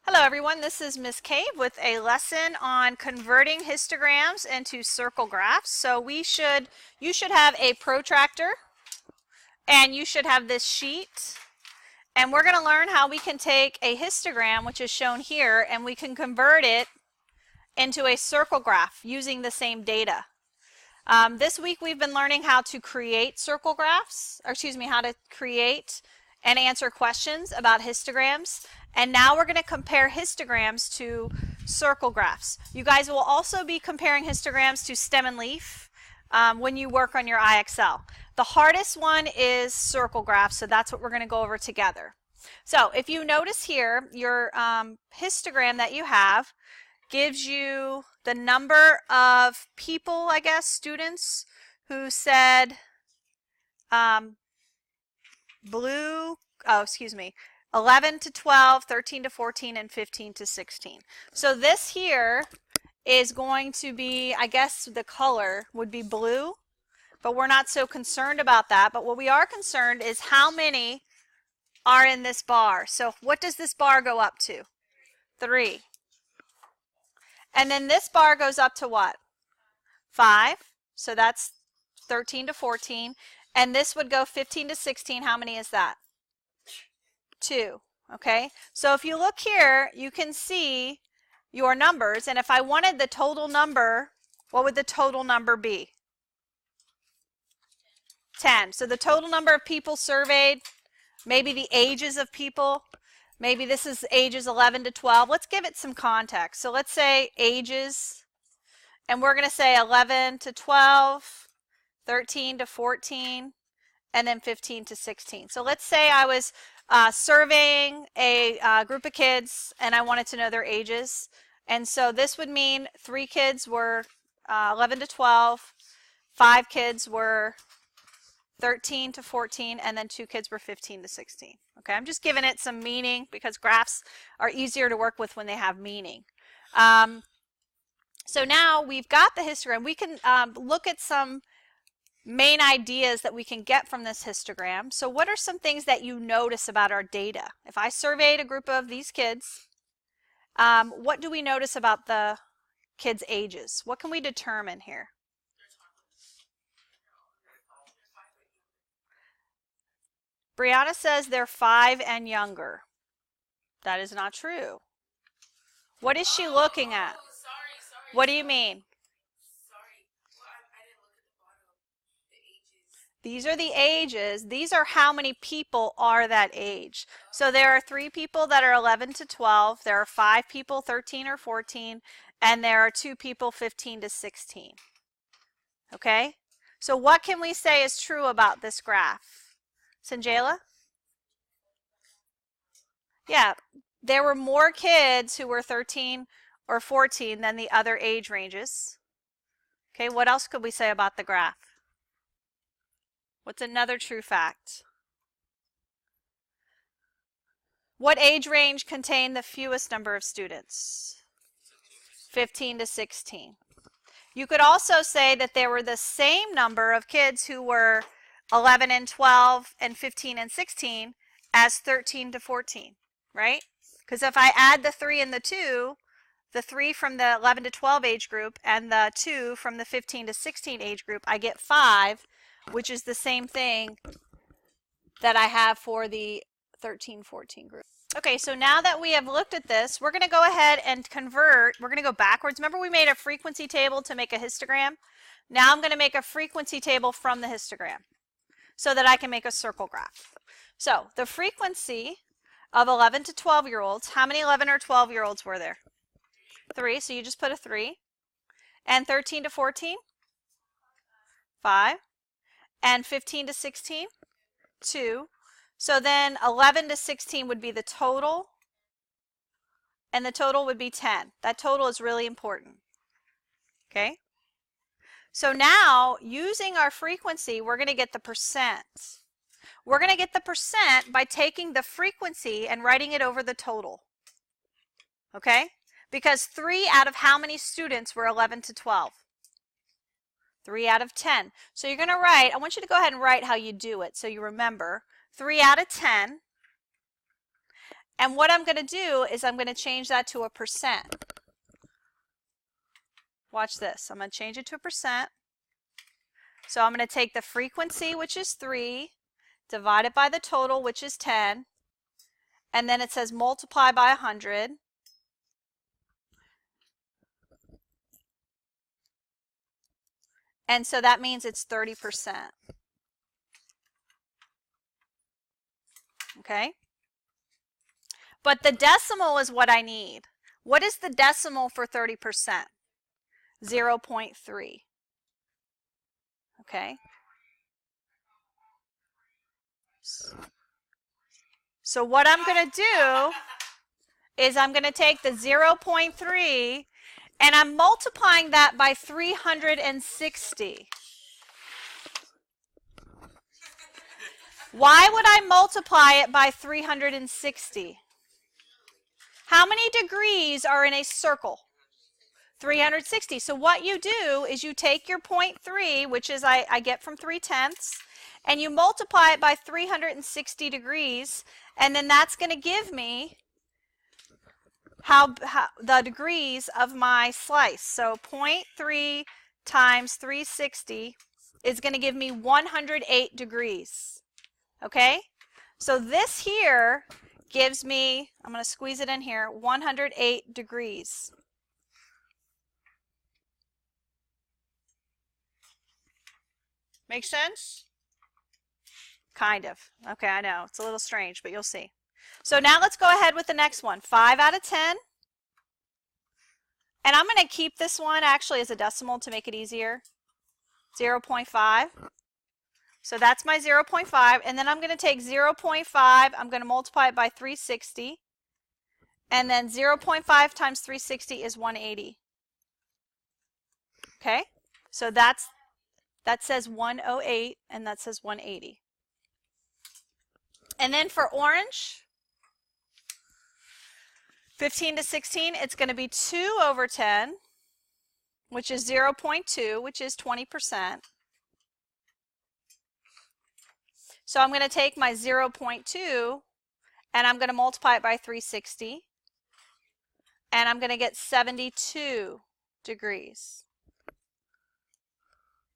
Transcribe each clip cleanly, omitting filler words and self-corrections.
Hello everyone, this is Ms. Cave with a lesson on converting histograms into circle graphs. So you should have a protractor and you should have this sheet. And we're going to learn how we can take a histogram, which is shown here, and we can convert it into a circle graph using the same data. This week we've been learning how to create circle graphs, how to create and answer questions about histograms. And now we're going to compare histograms to circle graphs. You guys will also be comparing histograms to stem and leaf when you work on your IXL. The hardest one is circle graphs, so that's what we're going to go over together. So if you notice here, your histogram that you have gives you the number of people, students who said 11 to 12, 13 to 14, and 15 to 16. So this here is going to be, the color would be blue, but we're not so concerned about that. But what we are concerned is how many are in this bar. So what does this bar go up to? 3. And then this bar goes up to what? 5. So that's 13 to 14. And this would go 15 to 16. How many is that? 2. Okay, so if you look here, you can see your numbers, and if I wanted the total number, what would the total number be? 10. So the total number of people surveyed, maybe the ages of people, maybe this is ages 11 to 12. Let's give it some context. So let's say ages, and we're going to say 11 to 12, 13 to 14, and then 15 to 16. So let's say I was surveying a group of kids and I wanted to know their ages. And so this would mean 3 kids were 11 to 12, 5 kids were 13 to 14, and then 2 kids were 15 to 16. Okay, I'm just giving it some meaning because graphs are easier to work with when they have meaning. So now we've got the histogram. We can look at some main ideas that we can get from this histogram. So what are some things that you notice about our data? If I surveyed a group of these kids, what do we notice about the kids' ages? What can we determine here? Brianna says they're 5 and younger. That is not true. What is she looking at? Sorry. What do you mean? Sorry. Well, I didn't look at the bottom. The ages. These are the ages. These are how many people are that age. So there are 3 people that are 11 to 12. There are 5 people 13 or 14. And there are 2 people 15 to 16. Okay? So what can we say is true about this graph? Sanjayla? Yeah, there were more kids who were 13 or 14 than the other age ranges. Okay, what else could we say about the graph? What's another true fact? What age range contained the fewest number of students? 15 to 16. You could also say that there were the same number of kids who were 11 and 12 and 15 and 16 as 13 to 14, right? Because if I add the 3 and the 2, the 3 from the 11 to 12 age group and the 2 from the 15 to 16 age group, I get 5, which is the same thing that I have for the 13-14 group. Okay, so now that we have looked at this, we're going to go ahead and convert. We're going to go backwards. Remember we made a frequency table to make a histogram? Now I'm going to make a frequency table from the histogram so that I can make a circle graph. So the frequency of 11 to 12-year-olds, how many 11 or 12-year-olds were there? 3, so you just put a 3. And 13 to 14? 5. And 15 to 16? 2. So then 11 to 16 would be the total, and the total would be 10. That total is really important. Okay? So now, using our frequency, we're going to get the percent. We're going to get the percent by taking the frequency and writing it over the total. Okay? Because 3 out of how many students were 11 to 12? 3 out of 10. So you're going to write, I want you to go ahead and write how you do it so you remember. 3 out of 10 And what I'm going to do is I'm going to change that to a percent. Watch this. I'm going to change it to a percent. So I'm going to take the frequency, which is 3, divide it by the total, which is 10, and then it says multiply by 100. And so that means it's 30%. Okay? But the decimal is what I need. What is the decimal for 30%? 0.3. Okay? So what I'm going to do is I'm going to take the 0.3 and I'm multiplying that by 360. Why would I multiply it by 360? How many degrees are in a circle? 360. So what you do is you take your 0.3, which is I get from 3/10, and you multiply it by 360 degrees, and then that's going to give me how the degrees of my slice. So 0.3 times 360 is going to give me 108 degrees. Okay? So this here gives me, I'm going to squeeze it in here, 108 degrees. Make sense? Kind of. Okay, I know. It's a little strange, but you'll see. So now let's go ahead with the next one. 5 out of 10. And I'm going to keep this one actually as a decimal to make it easier. 0.5. So that's my 0.5. And then I'm going to take 0.5. I'm going to multiply it by 360. And then 0.5 times 360 is 180. Okay? So that says 108 and that says 180. And then for orange, 15 to 16, it's going to be 2 over 10, which is 0.2, which is 20%. So I'm going to take my 0.2 and I'm going to multiply it by 360. And I'm going to get 72 degrees.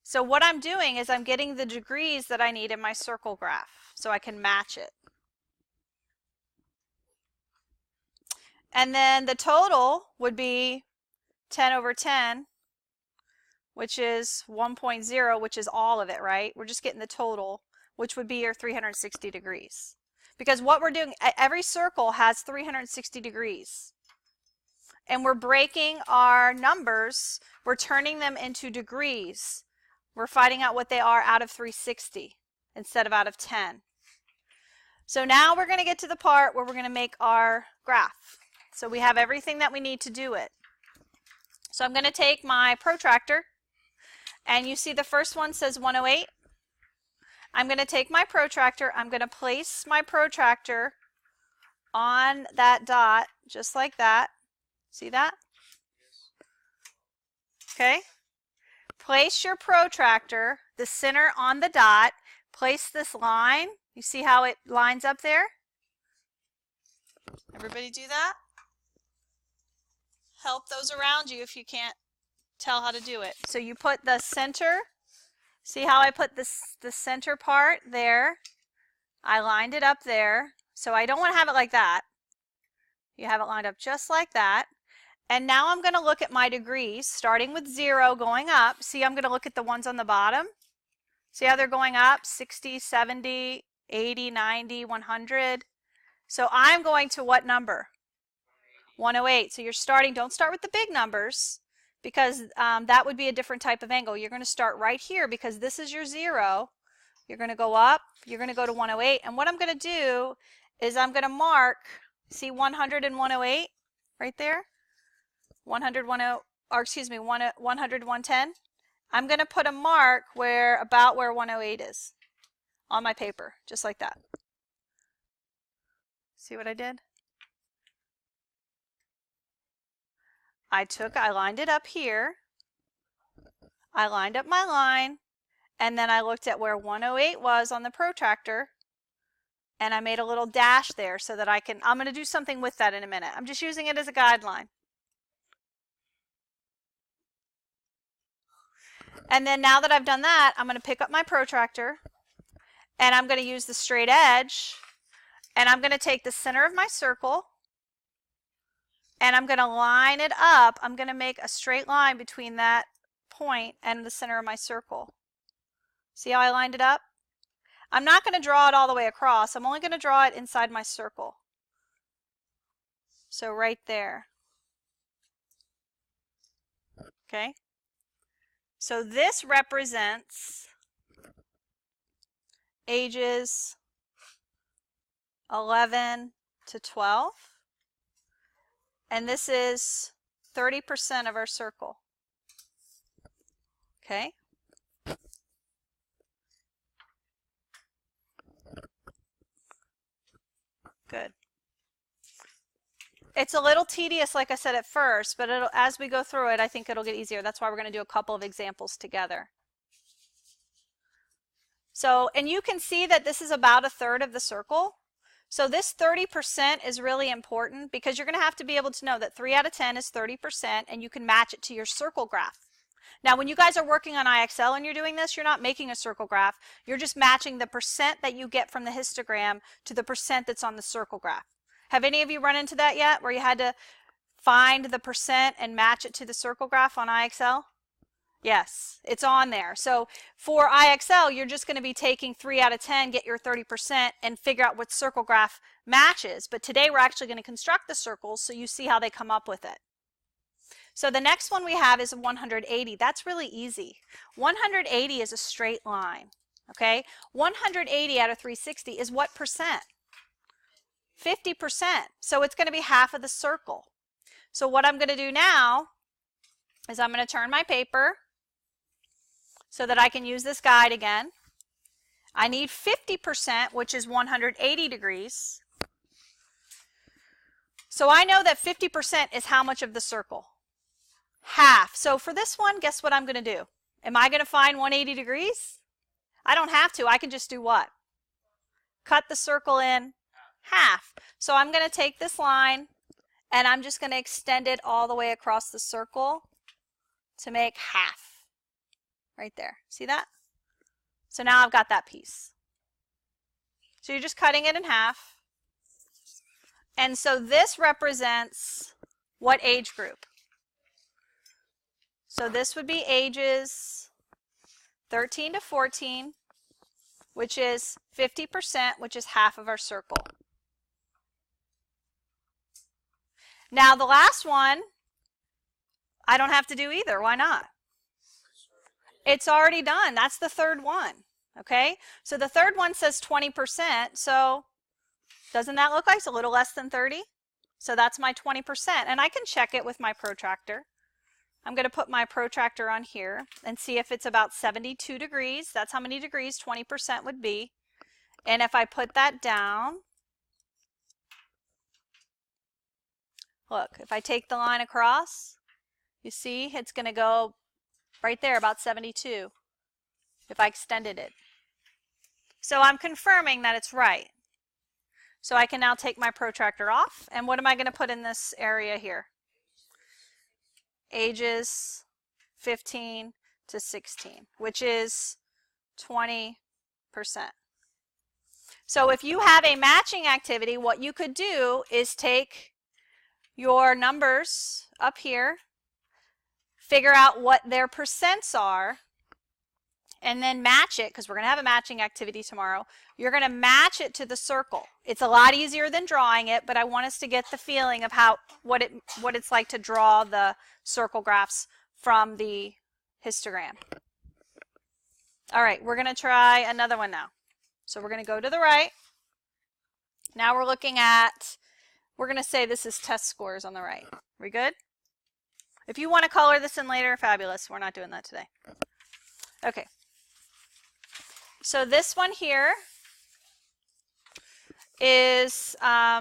So what I'm doing is I'm getting the degrees that I need in my circle graph so I can match it. And then the total would be 10 over 10, which is 1.0, which is all of it, right? We're just getting the total, which would be your 360 degrees. Because what we're doing, every circle has 360 degrees. And we're breaking our numbers, we're turning them into degrees. We're finding out what they are out of 360 instead of out of 10. So now we're going to get to the part where we're going to make our graph. So we have everything that we need to do it. So I'm going to take my protractor, and you see the first one says 108. I'm going to take my protractor, I'm going to place my protractor on that dot, just like that. See that? Okay. Place your protractor, the center on the dot, place this line. You see how it lines up there? Everybody do that? Help those around you if you can't tell how to do it. So you put the center, see how I put the center part there? I lined it up there. So I don't want to have it like that. You have it lined up just like that. And now I'm going to look at my degrees, starting with 0 going up. See, I'm going to look at the ones on the bottom. See how they're going up? 60, 70, 80, 90, 100. So I'm going to what number? 108. So you're starting, don't start with the big numbers because that would be a different type of angle. You're going to start right here because this is your 0. You're going to go up, you're going to go to 108. And what I'm going to do is I'm going to mark, see 100 and 108 right there? 100, 100, or excuse me, 100, 110. I'm going to put a mark about where 108 is on my paper, just like that. See what I did? I lined it up here. I lined up my line, and then I looked at where 108 was on the protractor, And I made a little dash there so that I'm going to do something with that in a minute. I'm just using it as a guideline. And then now that I've done that, I'm going to pick up my protractor and I'm going to use the straight edge and I'm going to take the center of my circle and I'm going to line it up. I'm going to make a straight line between that point and the center of my circle. See how I lined it up? I'm not going to draw it all the way across. I'm only going to draw it inside my circle. So right there. Okay? So this represents ages 11 to 12. And this is 30% of our circle. Okay? Good. It's a little tedious, like I said at first, but as we go through it, I think it'll get easier. That's why we're going to do a couple of examples together. So, and you can see that this is about a third of the circle. So this 30% is really important because you're going to have to be able to know that 3 out of 10 is 30% and you can match it to your circle graph. Now, when you guys are working on IXL and you're doing this, you're not making a circle graph. You're just matching the percent that you get from the histogram to the percent that's on the circle graph. Have any of you run into that yet, where you had to find the percent and match it to the circle graph on IXL? Yes, it's on there. So for IXL, you're just going to be taking 3 out of 10, get your 30%, and figure out what circle graph matches. But today we're actually going to construct the circles so you see how they come up with it. So the next one we have is 180. That's really easy. 180 is a straight line. Okay? 180 out of 360 is what percent? 50%. So it's going to be half of the circle. So what I'm going to do now is I'm going to turn my paper so that I can use this guide again. I need 50%, which is 180 degrees. So I know that 50% is how much of the circle? Half. So for this one, guess what I'm going to do? Am I going to find 180 degrees? I don't have to. I can just do what? Cut the circle in half. So I'm going to take this line and I'm just going to extend it all the way across the circle to make half. Right there. See that? So now I've got that piece. So you're just cutting it in half. And so this represents what age group? So this would be ages 13 to 14, which is 50%, which is half of our circle. Now the last one, I don't have to do either. Why not? It's already done. That's the third one. Okay? So the third one says 20%. So doesn't that look like it's a little less than 30? So that's my 20%. And I can check it with my protractor. I'm going to put my protractor on here and see if it's about 72 degrees. That's how many degrees 20% would be. And if I put that down, look, if I take the line across, you see it's going to go right there, about 72, if I extended it. So I'm confirming that it's right. So I can now take my protractor off. And what am I going to put in this area here? Ages 15 to 16, which is 20%. So if you have a matching activity, what you could do is take your numbers up here, figure out what their percents are, and then match it, because we're going to have a matching activity tomorrow. You're going to match it to the circle. It's a lot easier than drawing it, but I want us to get the feeling of what it's like to draw the circle graphs from the histogram. All right, we're going to try another one now. So we're going to go to the right. Now we're looking at, we're going to say this is test scores on the right. We good? If you want to color this in later, fabulous. We're not doing that today. Okay. So this one here is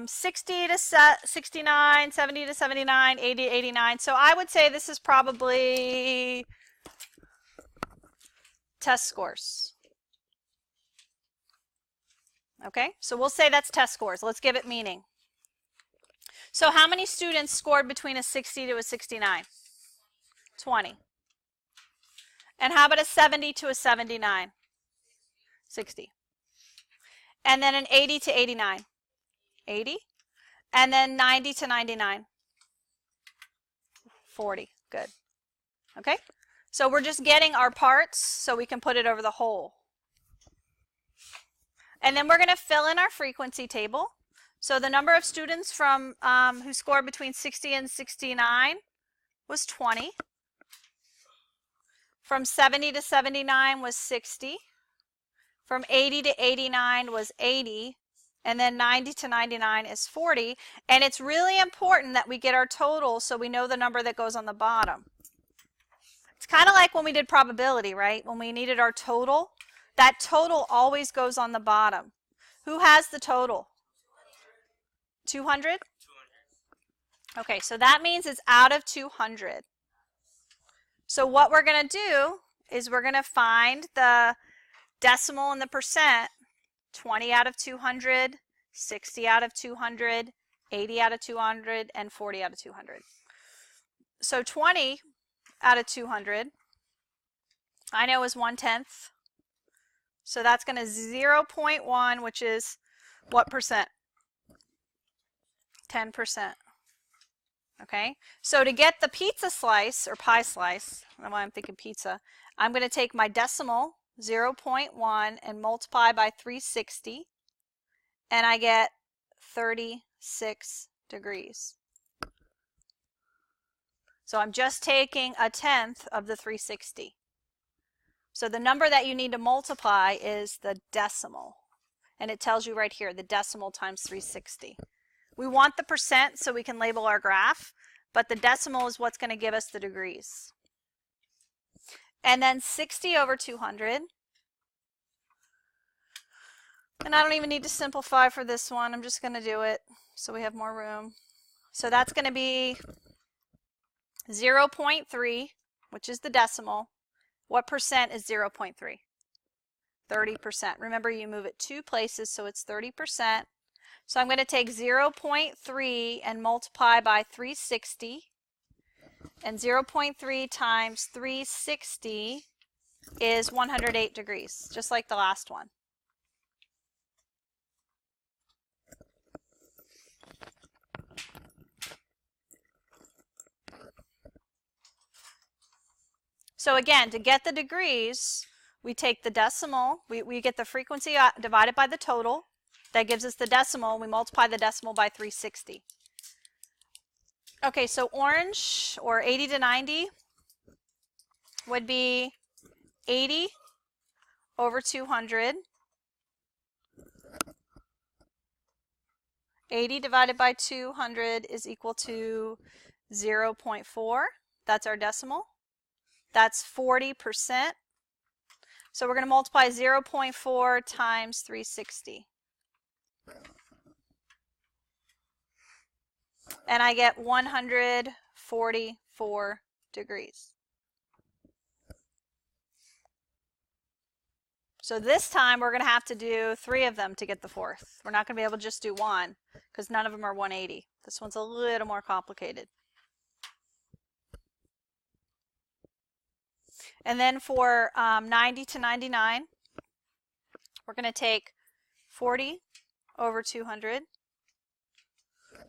60 to 69, 70 to 79, 80 to 89. So I would say this is probably test scores. Okay, so we'll say that's test scores. Let's give it meaning. So how many students scored between a 60 to a 69? 20. And how about a 70 to a 79? 60. And then an 80 to 89? 80. And then 90 to 99? 40. Good. Okay, so we're just getting our parts so we can put it over the whole. And then we're going to fill in our frequency table. So the number of students from who scored between 60 and 69 was 20. From 70 to 79 was 60. From 80 to 89 was 80. And then 90 to 99 is 40. And it's really important that we get our total so we know the number that goes on the bottom. It's kind of like when we did probability, right? When we needed our total, that total always goes on the bottom. Who has the total? 200? Okay, so that means it's out of 200. So what we're going to do is we're going to find the decimal and the percent. 20 out of 200, 60 out of 200, 80 out of 200, and 40 out of 200. So 20 out of 200, I know is 1/10. So that's going to 0.1, which is what percent? 10%. Okay, so to get the pizza slice or pie slice, I don't know why I'm thinking pizza, I'm going to take my decimal 0.1 and multiply by 360, and I get 36 degrees. So I'm just taking 1/10 of the 360. So the number that you need to multiply is the decimal. And it tells you right here, the decimal times 360. We want the percent so we can label our graph, but the decimal is what's going to give us the degrees. And then 60 over 200. And I don't even need to simplify for this one. I'm just going to do it so we have more room. So that's going to be 0.3, which is the decimal. What percent is 0.3? 30%. Remember, you move it 2 places, so it's 30%. So I'm going to take 0.3 and multiply by 360. And 0.3 times 360 is 108 degrees, just like the last one. So again, to get the degrees, we take the decimal, we get the frequency divided by the total. That gives us the decimal. We multiply the decimal by 360. Okay, so orange, or 80 to 90, would be 80 over 200. 80 divided by 200 is equal to 0.4. That's our decimal. That's 40%. So we're going to multiply 0.4 times 360. And I get 144 degrees. So this time we're going to have to do 3 of them to get the fourth. We're not going to be able to just do one because none of them are 180. This one's a little more complicated. And then for 90 to 99, we're going to take 40 over 200.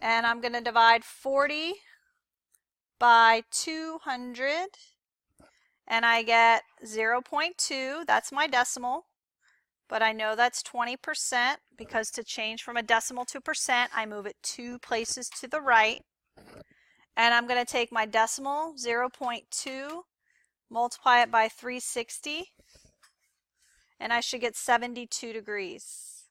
And I'm going to divide 40 by 200. And I get 0.2. That's my decimal. But I know that's 20% because to change from a decimal to percent, I move it 2 places to the right. And I'm going to take my decimal, 0.2, multiply it by 360, and I should get 72 degrees.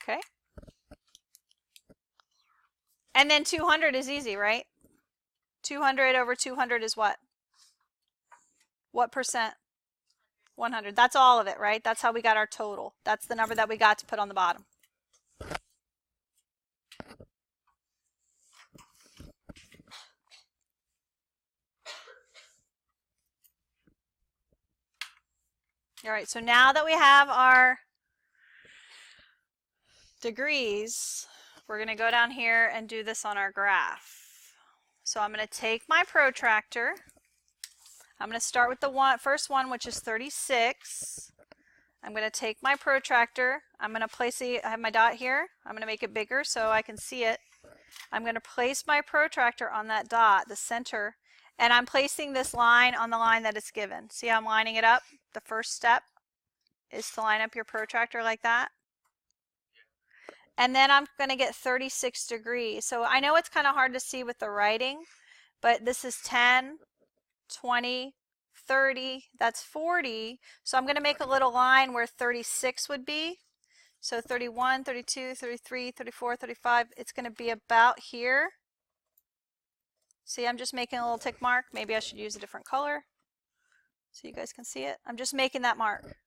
Okay. And then 200 is easy, right? 200 over 200 is what? What percent? 100. That's all of it, right? That's how we got our total. That's the number that we got to put on the bottom. All right, so now that we have our degrees, we're going to go down here and do this on our graph. So I'm going to take my protractor. I'm going to start with the first one, which is 36. I'm going to take my protractor. I'm going to place I have my dot here. I'm going to make it bigger so I can see it. I'm going to place my protractor on that dot, the center, and I'm placing this line on the line that it's given. See how I'm lining it up? The first step is to line up your protractor like that. And then I'm going to get 36 degrees. So I know it's kind of hard to see with the writing, but this is 10, 20, 30, that's 40. So I'm going to make a little line where 36 would be. So 31, 32, 33, 34, 35, it's going to be about here. See, I'm just making a little tick mark. Maybe I should use a different color so you guys can see it. I'm just making that mark.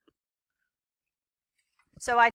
So I